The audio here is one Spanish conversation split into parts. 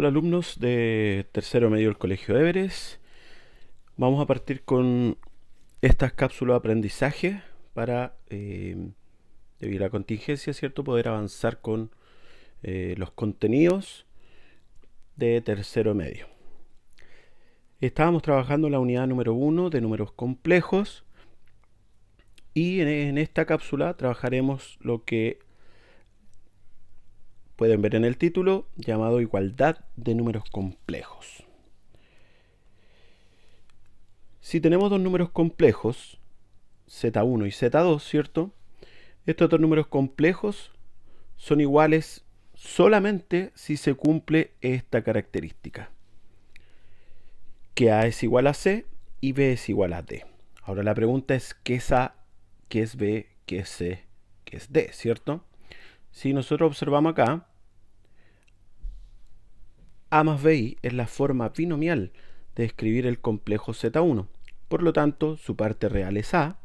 Hola alumnos de tercero medio del Colegio Everest. Vamos a partir con estas cápsulas de aprendizaje para, debido a la contingencia, ¿cierto?, poder avanzar con los contenidos de tercero medio. Estábamos trabajando en la unidad número 1 de números complejos y en esta cápsula trabajaremos lo que pueden ver en el título, llamado igualdad de números complejos. Si tenemos dos números complejos, Z1 y Z2, ¿cierto? Estos dos números complejos son iguales solamente si se cumple esta característica, que A es igual a C y B es igual a D. Ahora la pregunta es ¿qué es A, qué es B, qué es C, qué es D? ¿Cierto? Si nosotros observamos acá, A más BI es la forma binomial de escribir el complejo Z1. Por lo tanto, su parte real es A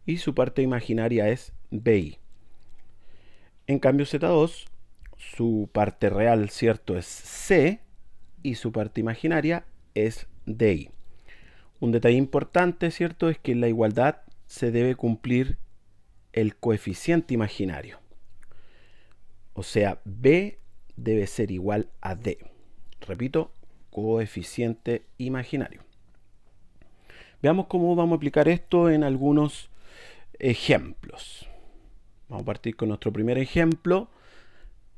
y su parte imaginaria es BI. En cambio, Z2, su parte real, ¿cierto?, es C y su parte imaginaria es DI. Un detalle importante, ¿cierto?, es que en la igualdad se debe cumplir el coeficiente imaginario. O sea, B debe ser igual a D. Repito, coeficiente imaginario. Veamos cómo vamos a aplicar esto en algunos ejemplos. Vamos a partir con nuestro primer ejemplo.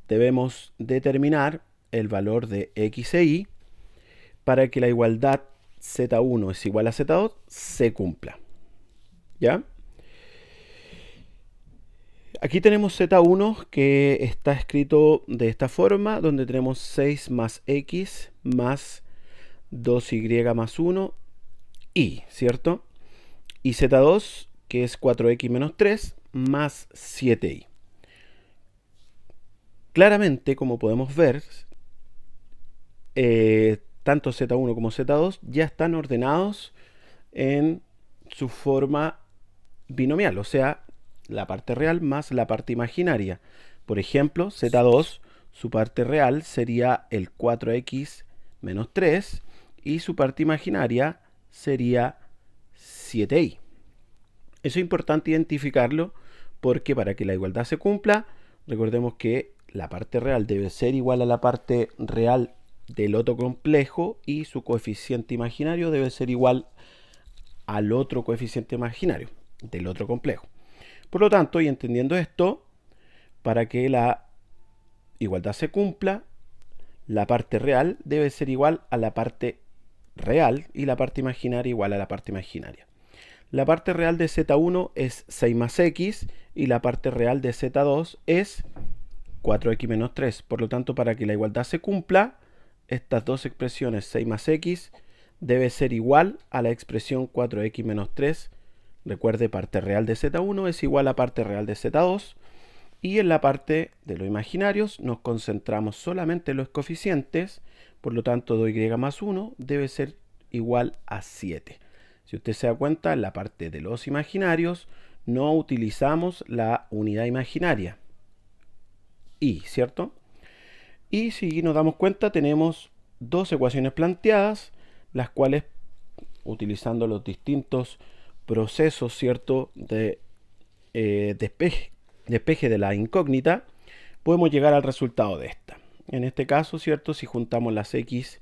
Debemos determinar el valor de x e y para que la igualdad Z1 es igual a Z2 se cumpla. ¿Ya? Aquí tenemos Z1 que está escrito de esta forma, donde tenemos 6 más x más 2y más 1 y, ¿cierto? Y Z2 que es 4x menos 3 más 7y. Claramente, como podemos ver, tanto Z1 como Z2 ya están ordenados en su forma binomial, o sea, la parte real más la parte imaginaria. Por ejemplo, Z2, su parte real sería el 4x menos 3 y su parte imaginaria sería 7y. Eso es importante identificarlo porque para que la igualdad se cumpla, recordemos que la parte real debe ser igual a la parte real del otro complejo y su coeficiente imaginario debe ser igual al otro coeficiente imaginario del otro complejo. Por lo tanto, y entendiendo esto, para que la igualdad se cumpla, la parte real debe ser igual a la parte real y la parte imaginaria igual a la parte imaginaria. La parte real de Z1 es 6 más x y la parte real de Z2 es 4x menos 3. Por lo tanto, para que la igualdad se cumpla, estas dos expresiones 6 más x debe ser igual a la expresión 4x menos 3. Recuerde, parte real de Z1 es igual a parte real de Z2. Y en la parte de los imaginarios nos concentramos solamente en los coeficientes. Por lo tanto, 2y más 1 debe ser igual a 7. Si usted se da cuenta, en la parte de los imaginarios no utilizamos la unidad imaginaria. Y, ¿cierto? Y si nos damos cuenta, tenemos dos ecuaciones planteadas, las cuales, utilizando los distintos procesos, ¿cierto?, de despeje de la incógnita, podemos llegar al resultado de esta. En este caso, ¿cierto?, si juntamos las x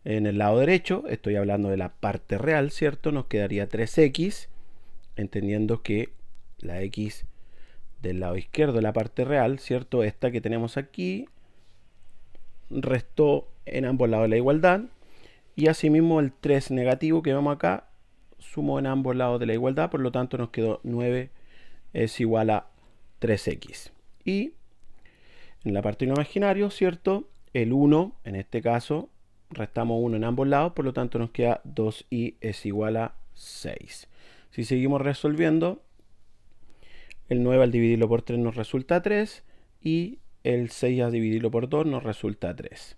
en el lado derecho, estoy hablando de la parte real, ¿cierto?, nos quedaría 3x, entendiendo que la x del lado izquierdo de la parte real, ¿cierto?, esta que tenemos aquí, restó en ambos lados de la igualdad, y asimismo el 3 negativo que vemos acá, sumó en ambos lados de la igualdad, por lo tanto nos quedó 9 es igual a 3x. Y en la parte no imaginario, ¿cierto?, el 1, en este caso, restamos 1 en ambos lados, por lo tanto nos queda 2y es igual a 6. Si seguimos resolviendo, el 9 al dividirlo por 3 nos resulta 3 y el 6 al dividirlo por 2 nos resulta 3.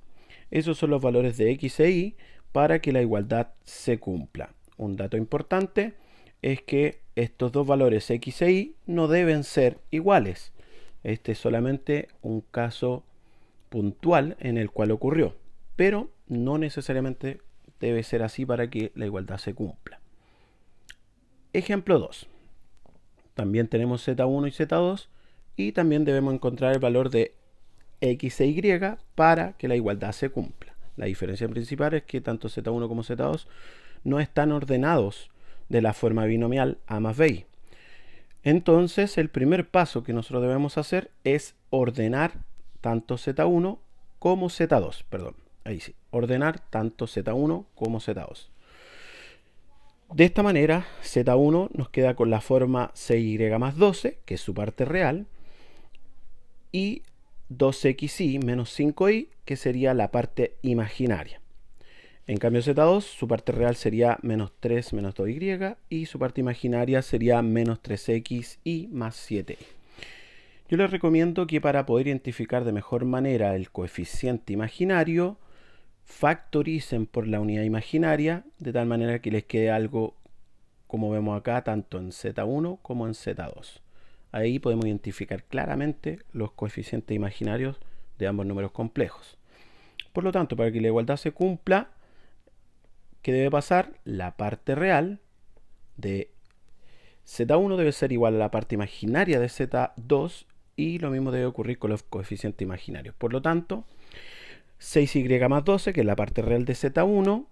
Esos son los valores de x e y para que la igualdad se cumpla. Un dato importante es que estos dos valores x e y no deben ser iguales. Este es solamente un caso puntual en el cual ocurrió. pero no necesariamente debe ser así para que la igualdad se cumpla. Ejemplo 2. También tenemos z1 y z2 y también debemos encontrar el valor de x e y para que la igualdad se cumpla. La diferencia principal es que tanto z1 como z2 no están ordenados de la forma binomial a más bi. Entonces, el primer paso que nosotros debemos hacer es ordenar tanto z1 como z2. Perdón, ahí sí. Ordenar tanto z1 como z2. De esta manera, z1 nos queda con la forma 6y más 12, que es su parte real, y 2xy menos 5y, que sería la parte imaginaria. En cambio, z2, su parte real sería menos 3 menos 2y, y su parte imaginaria sería menos 3xy más 7y. Yo les recomiendo que para poder identificar de mejor manera el coeficiente imaginario, factoricen por la unidad imaginaria, de tal manera que les quede algo como vemos acá, tanto en z1 como en z2. Ahí podemos identificar claramente los coeficientes imaginarios de ambos números complejos. Por lo tanto, para que la igualdad se cumpla, ¿qué debe pasar? La parte real de z1 debe ser igual a la parte imaginaria de z2 y lo mismo debe ocurrir con los coeficientes imaginarios. Por lo tanto, 6y más 12, que es la parte real de z1,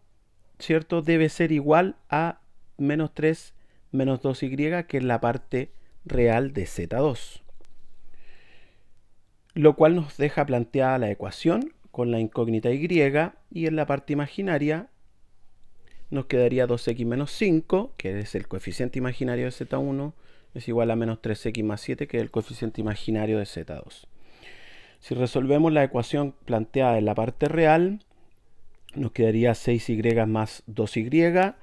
¿cierto? Debe ser igual a menos 3 menos 2y, que es la parte real de z2. Lo cual nos deja planteada la ecuación con la incógnita y, y en la parte imaginaria nos quedaría 2x menos 5, que es el coeficiente imaginario de z1, es igual a menos 3x más 7, que es el coeficiente imaginario de z2. Si resolvemos la ecuación planteada en la parte real, nos quedaría 6y más 2y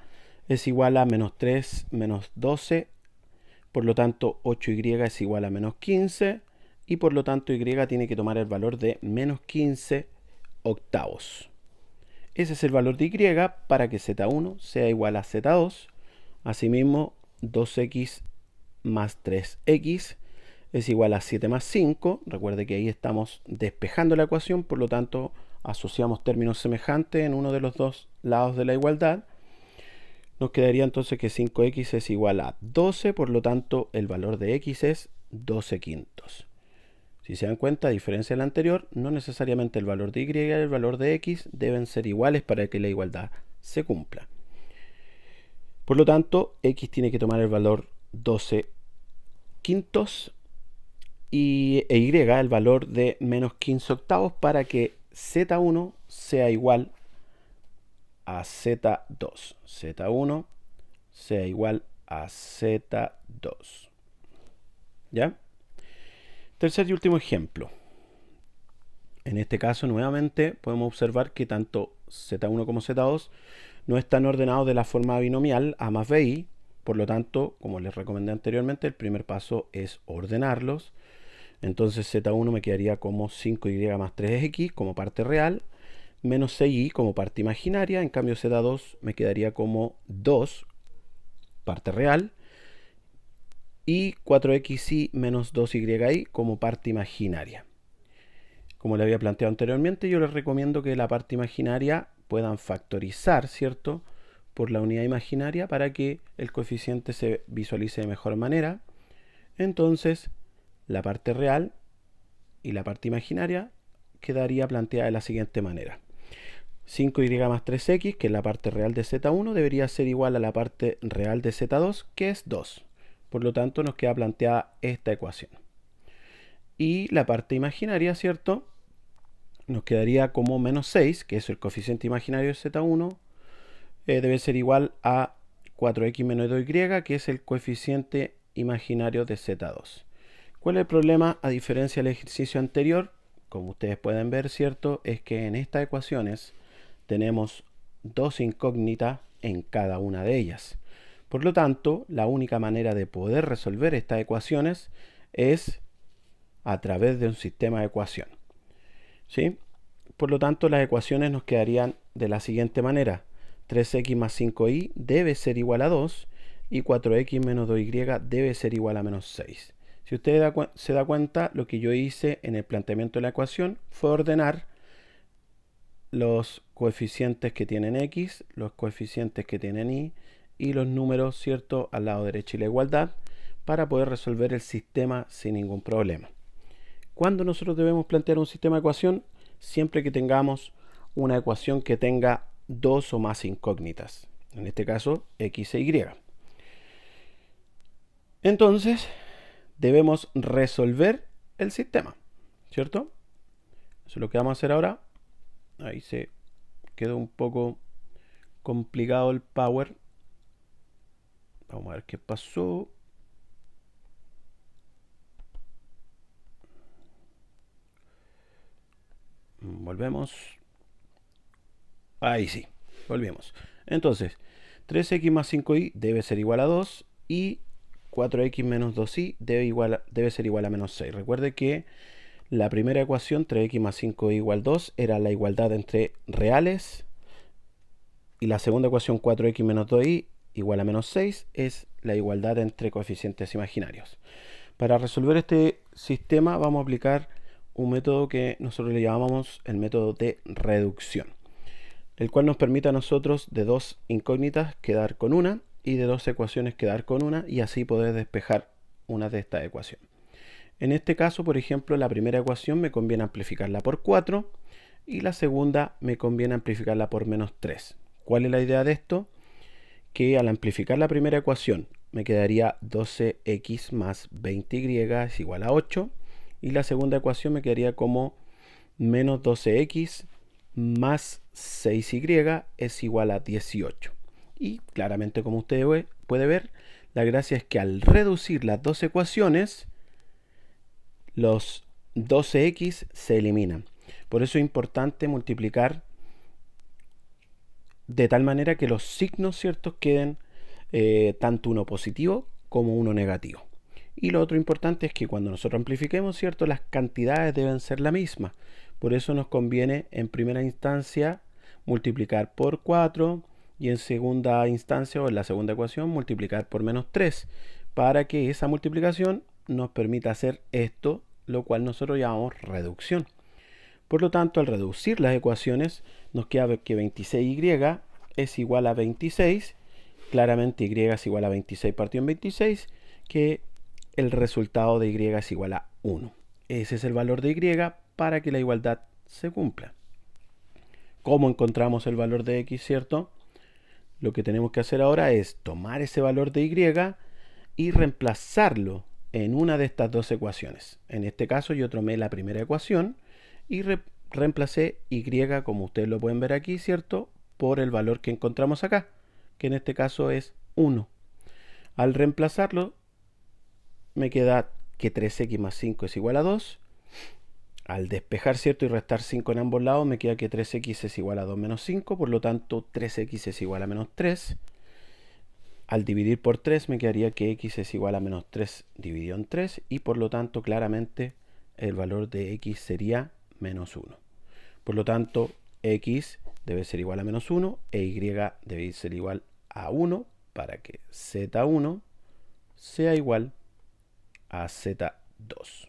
es igual a menos 3 menos 12, por lo tanto 8y es igual a menos 15, y por lo tanto y tiene que tomar el valor de menos 15 octavos. Ese es el valor de y para que z1 sea igual a z2. Asimismo, 2x más 3x es igual a 7 más 5. Recuerde que ahí estamos despejando la ecuación, por lo tanto asociamos términos semejantes en uno de los dos lados de la igualdad. Nos quedaría entonces que 5x es igual a 12, por lo tanto el valor de x es 12 quintos. Si se dan cuenta, a diferencia del anterior, no necesariamente el valor de y y el valor de x deben ser iguales para que la igualdad se cumpla. Por lo tanto, x tiene que tomar el valor 12 quintos y y el valor de menos 15 octavos para que z1 sea igual a z2. z1 sea igual a z2. ¿Ya? Tercer y último ejemplo. En este caso, nuevamente, podemos observar que tanto z1 como z2 no están ordenados de la forma binomial a más bi. Por lo tanto, como les recomendé anteriormente, el primer paso es ordenarlos. Entonces z1 me quedaría como 5y más 3x como parte real, menos 6y como parte imaginaria. En cambio, z2 me quedaría como 2, parte real, y 4xy menos 2y como parte imaginaria. Como le había planteado anteriormente, yo les recomiendo que la parte imaginaria puedan factorizar, ¿cierto?, por la unidad imaginaria para que el coeficiente se visualice de mejor manera. Entonces, la parte real y la parte imaginaria quedaría planteada de la siguiente manera. 5y más 3x, que es la parte real de z1, debería ser igual a la parte real de z2, que es 2. Por lo tanto, nos queda planteada esta ecuación. Y la parte imaginaria, ¿cierto?, nos quedaría como menos 6, que es el coeficiente imaginario de z1, debe ser igual a 4x menos 2y, que es el coeficiente imaginario de z2. ¿Cuál es el problema? A diferencia del ejercicio anterior, como ustedes pueden ver, ¿cierto?, es que en estas ecuaciones tenemos dos incógnitas en cada una de ellas. Por lo tanto, la única manera de poder resolver estas ecuaciones es a través de un sistema de ecuación. ¿Sí? Por lo tanto, las ecuaciones nos quedarían de la siguiente manera. 3x más 5y debe ser igual a 2 y 4x menos 2y debe ser igual a menos 6. Si usted se da cuenta, lo que yo hice en el planteamiento de la ecuación fue ordenar los coeficientes que tienen x, los coeficientes que tienen y los números, ¿cierto?, al lado derecho y la igualdad, para poder resolver el sistema sin ningún problema. ¿Cuándo nosotros debemos plantear un sistema de ecuación? Siempre que tengamos una ecuación que tenga dos o más incógnitas, en este caso x e y. Entonces debemos resolver el sistema, ¿cierto? Eso es lo que vamos a hacer ahora. Ahí se quedó un poco complicado el power. Vamos a ver qué pasó. Volvemos. Ahí sí, volvimos. Entonces, 3x más 5y debe ser igual a 2 y 4x menos 2y debe ser igual a menos 6. Recuerde que la primera ecuación, 3x más 5y igual 2, era la igualdad entre reales. Y la segunda ecuación, 4x menos 2y igual a menos 6, es la igualdad entre coeficientes imaginarios. Para resolver este sistema vamos a aplicar un método que nosotros le llamamos el método de reducción, el cual nos permite a nosotros de dos incógnitas quedar con una y de dos ecuaciones quedar con una y así poder despejar una de estas ecuaciones. En este caso, por ejemplo, la primera ecuación me conviene amplificarla por 4 y la segunda me conviene amplificarla por menos 3. ¿Cuál es la idea de esto? Que al amplificar la primera ecuación me quedaría 12x más 20y es igual a 8 y la segunda ecuación me quedaría como menos 12x más 6y es igual a 18. Y claramente, como usted puede ver, la gracia es que al reducir las dos ecuaciones, los 12x se eliminan. Por eso es importante multiplicar de tal manera que los signos ciertos queden tanto uno positivo como uno negativo. Y lo otro importante es que cuando nosotros amplifiquemos, ¿cierto?, las cantidades deben ser la misma. Por eso nos conviene en primera instancia multiplicar por 4 y en segunda instancia o en la segunda ecuación multiplicar por menos 3 para que esa multiplicación nos permita hacer esto, lo cual nosotros llamamos reducción. Por lo tanto, al reducir las ecuaciones nos queda que 26y es igual a 26. Claramente y es igual a 26 partido en 26, que el resultado de y es igual a 1. Ese es el valor de y para que la igualdad se cumpla. ¿Cómo encontramos el valor de x, cierto? Lo que tenemos que hacer ahora es tomar ese valor de y reemplazarlo en una de estas dos ecuaciones. En este caso yo tomé la primera ecuación y reemplacé y, como ustedes lo pueden ver aquí, ¿cierto?, por el valor que encontramos acá, que en este caso es 1. Al reemplazarlo me queda que 3x más 5 es igual a 2. Al despejar, ¿cierto?, y restar 5 en ambos lados, me queda que 3x es igual a 2 menos 5, por lo tanto 3x es igual a menos 3. Al dividir por 3 me quedaría que x es igual a menos 3 dividido en 3 y por lo tanto claramente el valor de x sería menos 1. Por lo tanto x debe ser igual a menos 1 e y debe ser igual a 1 para que z1 sea igual a z2.